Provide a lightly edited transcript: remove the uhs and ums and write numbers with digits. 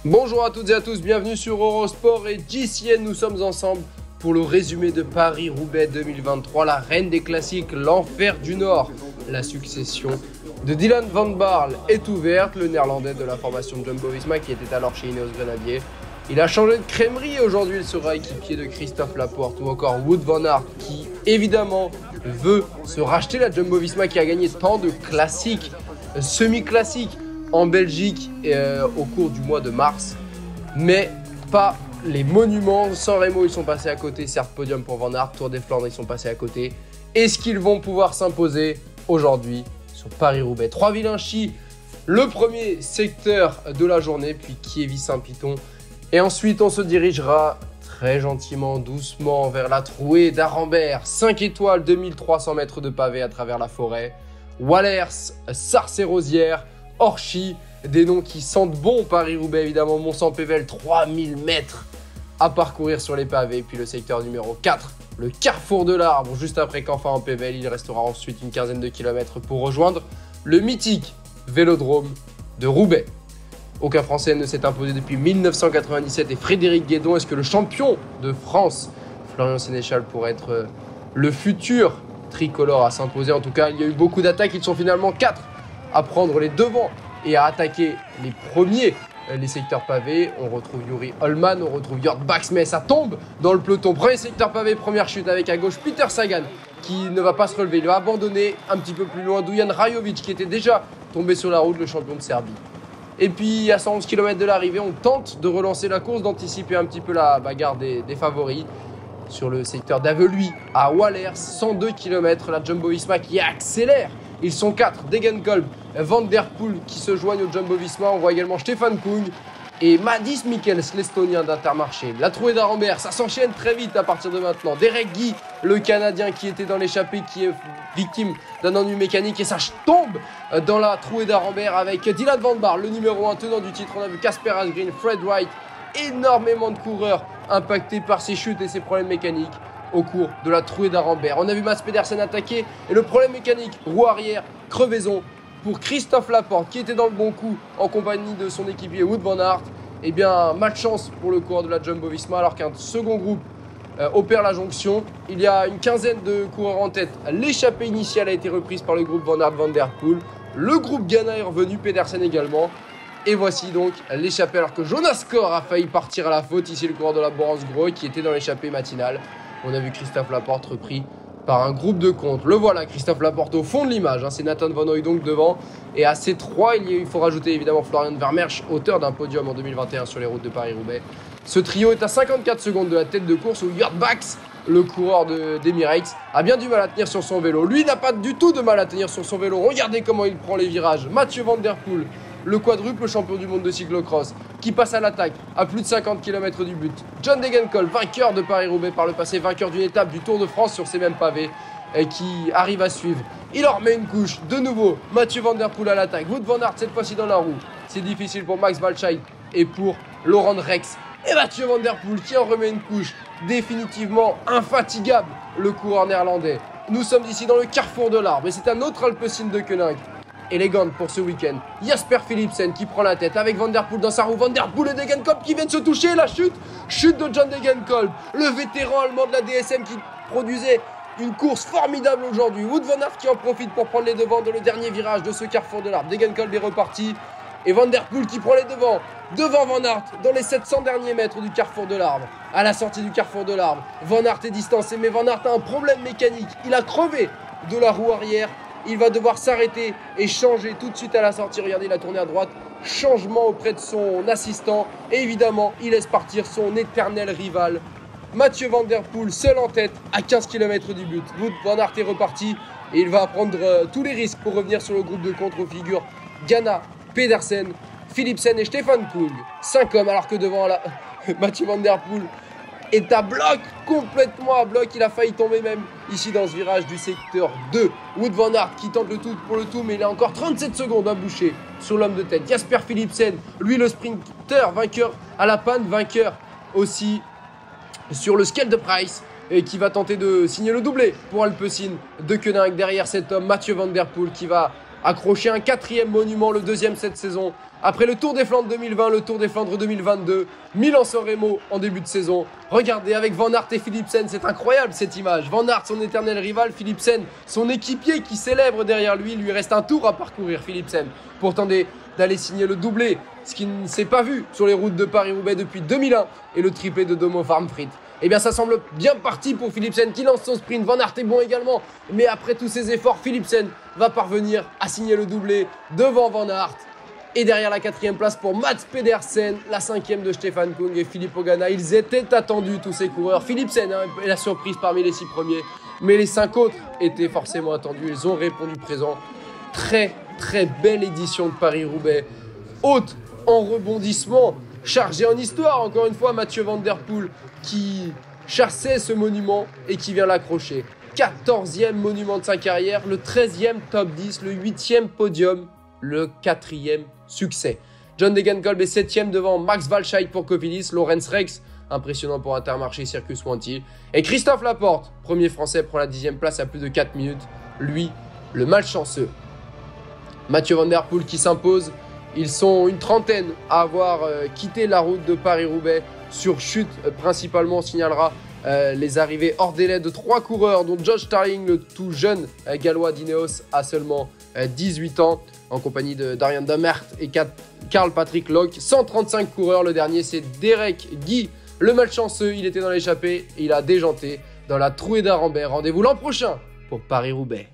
Bonjour à toutes et à tous, bienvenue sur Eurosport et GCN, nous sommes ensemble pour le résumé de Paris-Roubaix 2023, la reine des classiques, l'enfer du Nord. La succession de Dylan van Baarle est ouverte, le néerlandais de la formation Jumbo-Visma qui était alors chez Ineos Grenadier. Il a changé de crèmerie et aujourd'hui il sera équipier de Christophe Laporte ou encore Wout van Aert qui évidemment veut se racheter la Jumbo-Visma qui a gagné tant de classiques, semi-classiques en Belgique au cours du mois de mars, mais pas les monuments. San Remo ils sont passés à côté, certes podium pour Van Aert, Tour des Flandres ils sont passés à côté. Est-ce qu'ils vont pouvoir s'imposer aujourd'hui sur Paris-Roubaix? 3 Vichy, le premier secteur de la journée, puis Kievy-Saint-Piton. Et ensuite on se dirigera très gentiment, doucement vers la trouée d'Arambert. 5 étoiles, 2300 mètres de pavé à travers la forêt. Wallers, Sarcey-Rosières, Orchy, des noms qui sentent bon. Paris-Roubaix évidemment, Mont-Saint-Pével, 3000 mètres à parcourir sur les pavés. Puis le secteur numéro 4, le carrefour de l'Arbre, juste après Canfin-en-Pével. Il restera ensuite une quinzaine de kilomètres pour rejoindre le mythique vélodrome de Roubaix. Aucun Français ne s'est imposé depuis 1997 et Frédéric Guédon, est-ce que le champion de France, Florian Sénéchal, pourrait être le futur tricolore à s'imposer? En tout cas, il y a eu beaucoup d'attaques, ils sont finalement 4 à prendre les devants et à attaquer les premiers, les secteurs pavés. On retrouve Yuri Holman, on retrouve Jörg Bax, mais ça tombe dans le peloton. Premier secteur pavé, première chute avec à gauche Peter Sagan qui ne va pas se relever. Il va abandonner un petit peu plus loin Dujan Rajovic qui était déjà tombé sur la route, le champion de Serbie. Et puis à 111 km de l'arrivée, on tente de relancer la course, d'anticiper un petit peu la bagarre des favoris. Sur le secteur d'Aveluy à Wallers, 102 km, la Jumbo-Visma qui accélère. Ils sont 4, Degenkolb, Van Der Poel qui se joignent au Jumbo-Visma. On voit également Stefan Kung et Madis Mikkels, l'Estonien d'Intermarché. La trouée d'Arambert, ça s'enchaîne très vite à partir de maintenant. Derek Guy, le Canadien qui était dans l'échappée, qui est victime d'un ennui mécanique. Et ça tombe dans la trouée d'Arambert avec Dylan van Baarle, le numéro 1 tenant du titre. On a vu Casper Asgreen, Fred Wright, énormément de coureurs impactés par ces chutes et ces problèmes mécaniques au cours de la trouée d'Arambert. On a vu Mats Pedersen attaquer et le problème mécanique, roue arrière, crevaison pour Christophe Laporte qui était dans le bon coup en compagnie de son équipier Wout van Aert. Eh bien, malchance pour le coureur de la Jumbo-Visma alors qu'un second groupe opère la jonction. Il y a une quinzaine de coureurs en tête. L'échappée initiale a été reprise par le groupe Van Aert Van Der Poel. Le groupe Ghana est revenu, Pedersen également. Et voici donc l'échappée alors que Jonas Kor a failli partir à la faute. Ici le coureur de la Borans-Gros qui était dans l'échappée matinale. On a vu Christophe Laporte repris par un groupe de contre. Le voilà, Christophe Laporte au fond de l'image. C'est Nathan Van Hooydonk devant. Et à ces trois, il faut rajouter évidemment Florian Vermeersch, auteur d'un podium en 2021 sur les routes de Paris-Roubaix. Ce trio est à 54 secondes de la tête de course où Jörg Bax, le coureur d'Emirates, a bien du mal à tenir sur son vélo. Lui n'a pas du tout de mal à tenir sur son vélo. Regardez comment il prend les virages. Mathieu Van Der Poel, le quadruple champion du monde de cyclocross, qui passe à l'attaque à plus de 50 km du but. John Degenkolb, vainqueur de Paris-Roubaix par le passé, vainqueur d'une étape du Tour de France sur ces mêmes pavés, et qui arrive à suivre. Il en remet une couche, de nouveau, Mathieu Van Der Poel à l'attaque, Wout van Aert cette fois-ci dans la roue. C'est difficile pour Max Walscheid et pour Laurent Rex. Et Mathieu Van Der Poel qui en remet une couche, définitivement infatigable, le coureur néerlandais. Nous sommes ici dans le carrefour de l'Arbre, et c'est un autre Alpecin de Koenig. Élégante pour ce week-end. Jasper Philipsen qui prend la tête avec Van Der Poel dans sa roue. Van Der Poel et Degenkolb qui viennent se toucher. La chute de John Degenkolb, le vétéran allemand de la DSM qui produisait une course formidable aujourd'hui. Wout van Aert qui en profite pour prendre les devants dans le dernier virage de ce carrefour de l'Arbre. Degenkolb est reparti et Van Der Poel qui prend les devants devant Van Aert dans les 700 derniers mètres du carrefour de l'Arbre. À la sortie du carrefour de l'Arbre, Van Aert est distancé, mais Van Aert a un problème mécanique. Il a crevé de la roue arrière. Il va devoir s'arrêter et changer tout de suite à la sortie. Regardez, il a tourné à droite. Changement auprès de son assistant. Et évidemment, il laisse partir son éternel rival, Mathieu Van Der Poel, seul en tête à 15 km du but. Wout van Aert est reparti et il va prendre tous les risques pour revenir sur le groupe de contre aux figures Ghana, Pedersen, Philipsen et Stefan Kung. 5 hommes alors que devant Mathieu Van Der Poel est à bloc, complètement à bloc. Il a failli tomber même ici dans ce virage du secteur 2. Wout van Aert qui tente le tout pour le tout, mais il a encore 37 secondes à boucher sur l'homme de tête. Jasper Philipsen, lui le sprinter, vainqueur à la panne, vainqueur aussi sur le Scale de Price. Et qui va tenter de signer le doublé pour Alpecin de Koenig. Derrière cet homme, Mathieu Van Der Poel qui va accrocher un 4e monument, le 2e cette saison. Après le Tour des Flandres 2020, le Tour des Flandres 2022, Milan-San Remo en début de saison. Regardez avec Van Aert et Philipsen, c'est incroyable cette image. Van Aert, son éternel rival, Philipsen, son équipier qui célèbre derrière lui. Il lui reste un tour à parcourir, Philipsen, pour tenter d'aller signer le doublé, ce qui ne s'est pas vu sur les routes de Paris-Roubaix depuis 2001 et le triplé de Domo Farmfrit. Eh bien, ça semble bien parti pour Philipsen qui lance son sprint. Van Aert est bon également. Mais après tous ses efforts, Philipsen va parvenir à signer le doublé devant Van Aert. Et derrière la 4e place pour Mats Pedersen, la 5e de Stefan Kung et Filippo Ganna. Ils étaient attendus, tous ces coureurs. Philipsen est la surprise parmi les 6 premiers. Mais les 5 autres étaient forcément attendus. Ils ont répondu présent. Très, très belle édition de Paris-Roubaix. Haute en rebondissement. Chargé en histoire, encore une fois, Mathieu Van Der Poel qui chassait ce monument et qui vient l'accrocher. 14e monument de sa carrière, le 13e top 10, le 8e podium, le 4e succès. John Degenkolb est 7e devant Max Walscheid pour Cofidis, Lorenz Rex, impressionnant pour Intermarché, Circus Wanty. Et Christophe Laporte, premier français, prend la 10e place à plus de 4 minutes. Lui, le malchanceux. Mathieu Van Der Poel qui s'impose. Ils sont une trentaine à avoir quitté la route de Paris-Roubaix sur chute. Principalement, on signalera les arrivées hors délai de 3 coureurs, dont Josh Starling, le tout jeune gallois d'Ineos, à seulement 18 ans, en compagnie de Darian Damert et Karl-Patrick Locke. 135 coureurs, le dernier c'est Derek Guy, le malchanceux. Il était dans l'échappée et il a déjanté dans la trouée d'Arambert. Rendez-vous l'an prochain pour Paris-Roubaix.